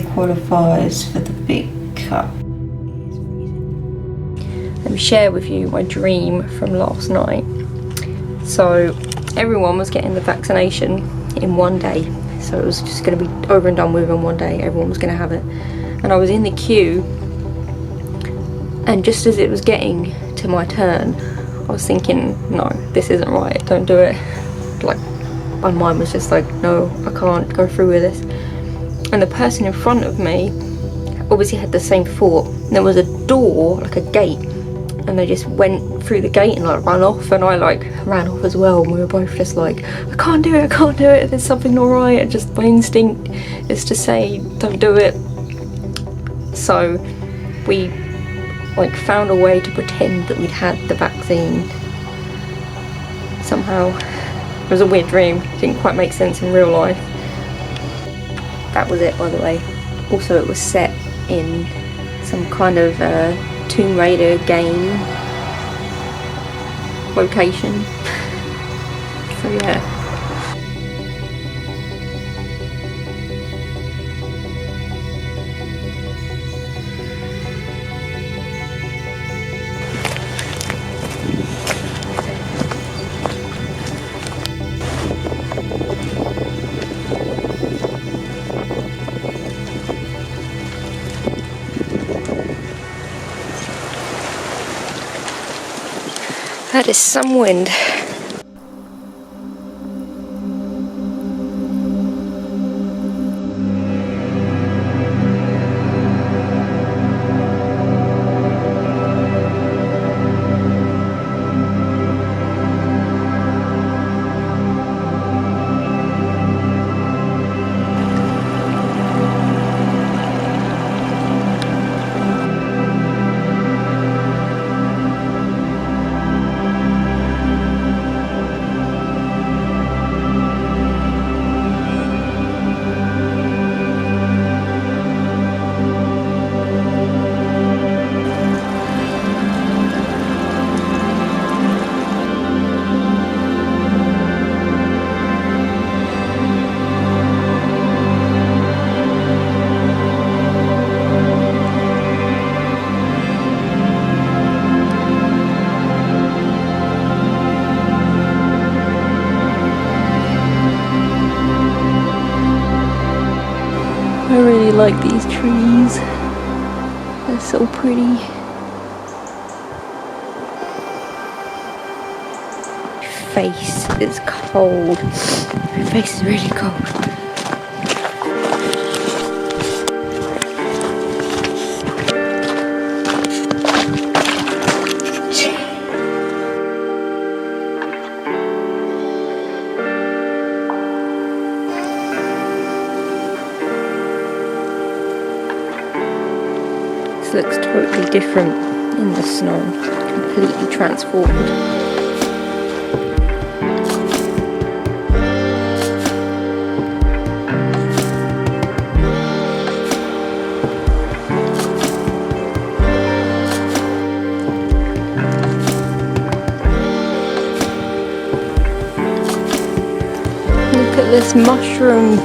only qualifies for the big cup. Let me share with you my dream from last night. So everyone was getting the vaccination in one day, so it was just going to be over and done with in one day. Everyone was going to have it, and I was in the queue, and just as it was getting to my turn, I was thinking, no, this isn't right, don't do it. Like, my mind was just like, no, I can't go through with this. And the person in front of me obviously had the same thought. There was a door, like a gate, and they just went through the gate and like ran off, and I like ran off as well, and we were both just like, I can't do it, there's something not right. And just my instinct is to say, don't do it. So we like found a way to pretend that we'd had the vaccine somehow. It was a weird dream, didn't quite make sense in real life. That was it, by the way. Also, it was set in some kind of Tomb Raider game location. So yeah. That is some wind. I really like these trees. They're so pretty. My face is cold. My face is really cold. Looks totally different in the snow, completely transformed. Look at this mushroom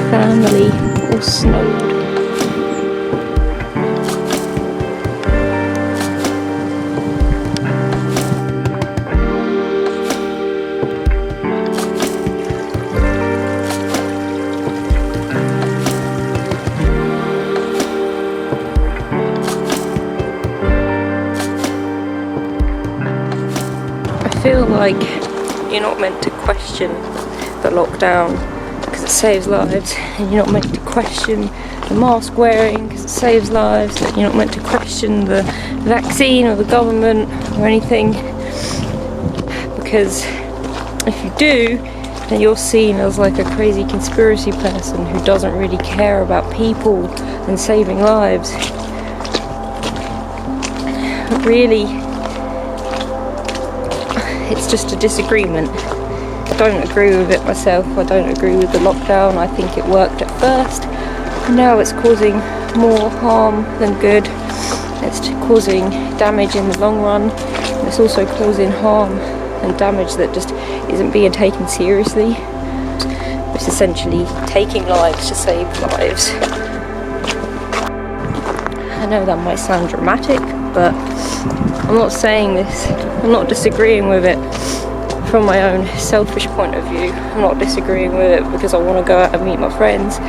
family all snowed. I feel like you're not meant to question the lockdown because it saves lives, and you're not meant to question the mask wearing because it saves lives, and you're not meant to question the vaccine or the government or anything, because if you do, then you're seen as like a crazy conspiracy person who doesn't really care about people and saving lives. But really, it's just a disagreement. I don't agree with it myself. I don't agree with the lockdown. I think it worked at first. Now it's causing more harm than good. It's causing damage in the long run. And it's also causing harm and damage that just isn't being taken seriously. It's essentially taking lives to save lives. I know that might sound dramatic, but I'm not saying this, I'm not disagreeing with it from my own selfish point of view. I'm not disagreeing with it because I want to go out and meet my friends,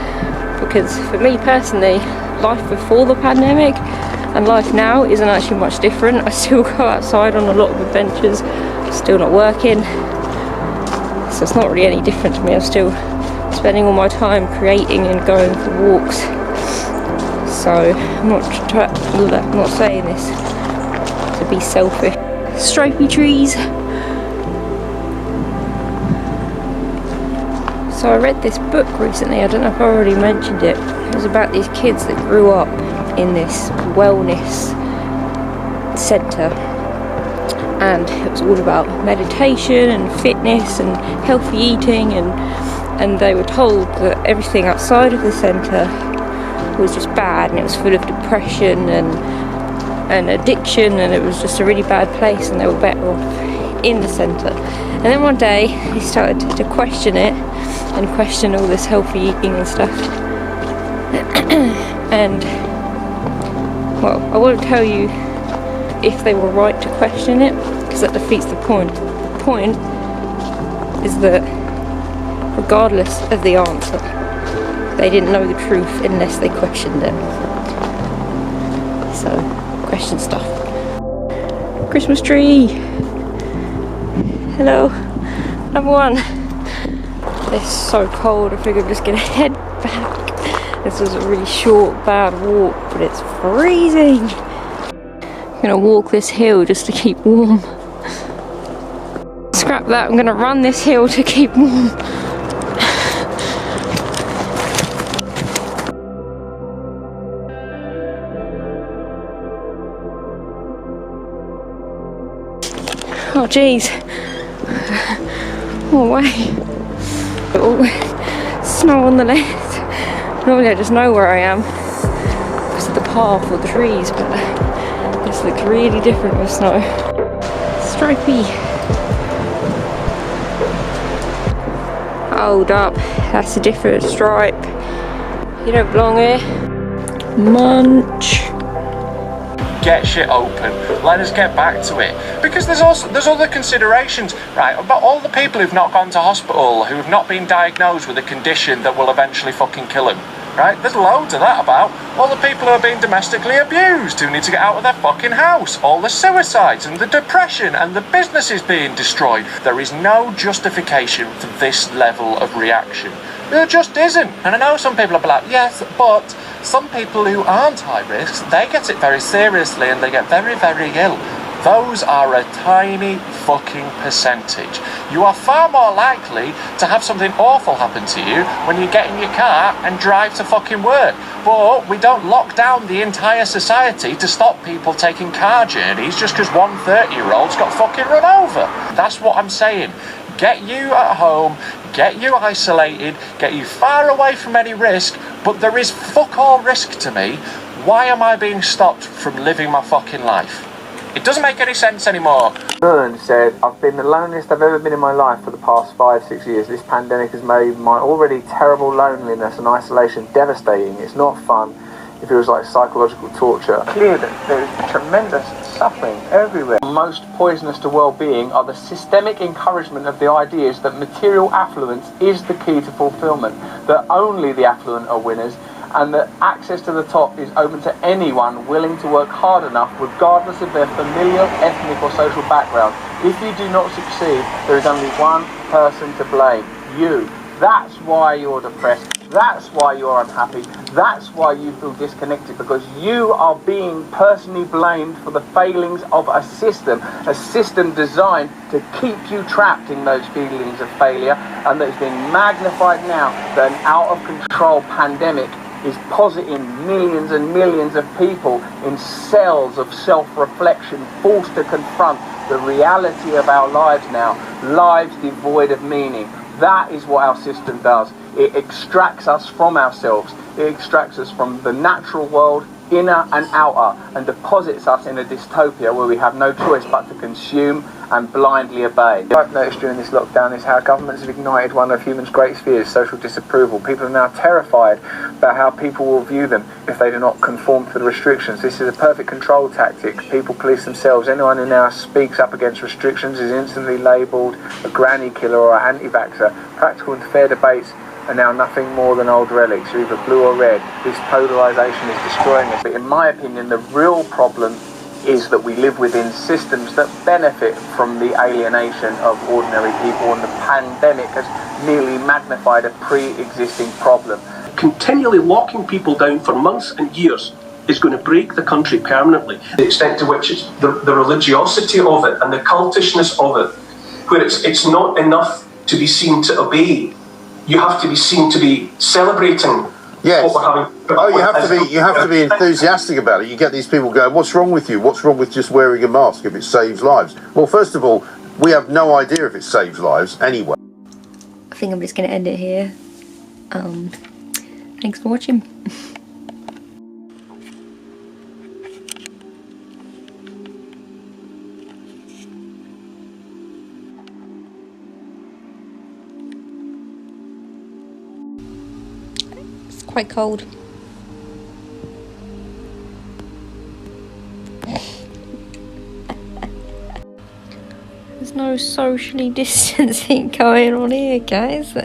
because for me personally, life before the pandemic and life now isn't actually much different. I still go outside on a lot of adventures, still not working, so it's not really any different to me. I'm still spending all my time creating and going for walks. So I'm not saying this to be selfish. Stripy trees. So I read this book recently, I don't know if I already mentioned it. It was about these kids that grew up in this wellness centre, and it was all about meditation and fitness and healthy eating, and they were told that everything outside of the centre was just bad, and it was full of depression and addiction, and it was just a really bad place, and they were better off in the centre. And then one day he started to question it and question all this healthy eating and stuff. And well, I won't tell you if they were right to question it, because that defeats the point. The point is that regardless of the answer, they didn't know the truth unless they questioned it. So, question stuff. Christmas tree! Hello, another one. It's so cold, I think I'm just gonna head back. This was a really short, bad walk, but it's freezing. I'm gonna walk this hill just to keep warm. Scrap that, I'm gonna run this hill to keep warm. Oh jeez. Oh way. Oh, snow on the left. Normally I just know where I am because of the path or the trees, but this looks really different with snow. Stripy. Hold up, that's a different stripe. You don't belong here. Munch. Get shit open, let us get back to it, because there's other considerations, right? About all the people who've not gone to hospital, who've not been diagnosed with a condition that will eventually fucking kill them, right? There's loads of that about. All the people who are being domestically abused, who need to get out of their fucking house, all the suicides and the depression and the businesses being destroyed. There is no justification for this level of reaction. There just isn't. And I know some people are like, yes, but some people who aren't high risk, they get it very seriously and they get very, very ill. Those are a tiny fucking percentage. You are far more likely to have something awful happen to you when you get in your car and drive to fucking work. But we don't lock down the entire society to stop people taking car journeys just because one 30-year-old's got fucking run over. That's what I'm saying. Get you at home, get you isolated, get you far away from any risk, but there is fuck all risk to me. Why am I being stopped from living my fucking life? It doesn't make any sense anymore. Byrne said, I've been the loneliest I've ever been in my life for the past 5-6 years. This pandemic has made my already terrible loneliness and isolation devastating. It's not fun. It feels like psychological torture. It's clear that there is tremendous suffering everywhere. Most poisonous to well-being are the systemic encouragement of the ideas that material affluence is the key to fulfillment, that only the affluent are winners, and that access to the top is open to anyone willing to work hard enough, regardless of their familial, ethnic or social background. If you do not succeed, there is only one person to blame: you. That's why you're depressed. That's why you're unhappy. That's why you feel disconnected, because you are being personally blamed for the failings of a system designed to keep you trapped in those feelings of failure, and that is being magnified now that an out-of-control pandemic is positing millions and millions of people in cells of self-reflection, forced to confront the reality of our lives now, lives devoid of meaning. That is what our system does. It extracts us from ourselves. It extracts us from the natural world inner and outer, and deposits us in a dystopia where we have no choice but to consume and blindly obey. What I've noticed during this lockdown is how governments have ignited one of humans' greatest fears, social disapproval. People are now terrified about how people will view them if they do not conform to the restrictions. This is a perfect control tactic. People police themselves. Anyone who now speaks up against restrictions is instantly labelled a granny killer or an anti-vaxxer. Practical and fair debates are now nothing more than old relics. You're either blue or red. This polarisation is destroying us. But in my opinion, the real problem is that we live within systems that benefit from the alienation of ordinary people, and the pandemic has nearly magnified a pre-existing problem. Continually locking people down for months and years is going to break the country permanently. The extent to which it's the religiosity of it and the cultishness of it, where it's not enough to be seen to obey. You have to be seen to be celebrating. Yes. What we're having. Oh, you have to be enthusiastic about it. You get these people going, what's wrong with you? What's wrong with just wearing a mask if it saves lives? Well, first of all, we have no idea if it saves lives anyway. I think I'm just going to end it here. Thanks for watching. It's quite cold. There's no socially distancing going on here, guys.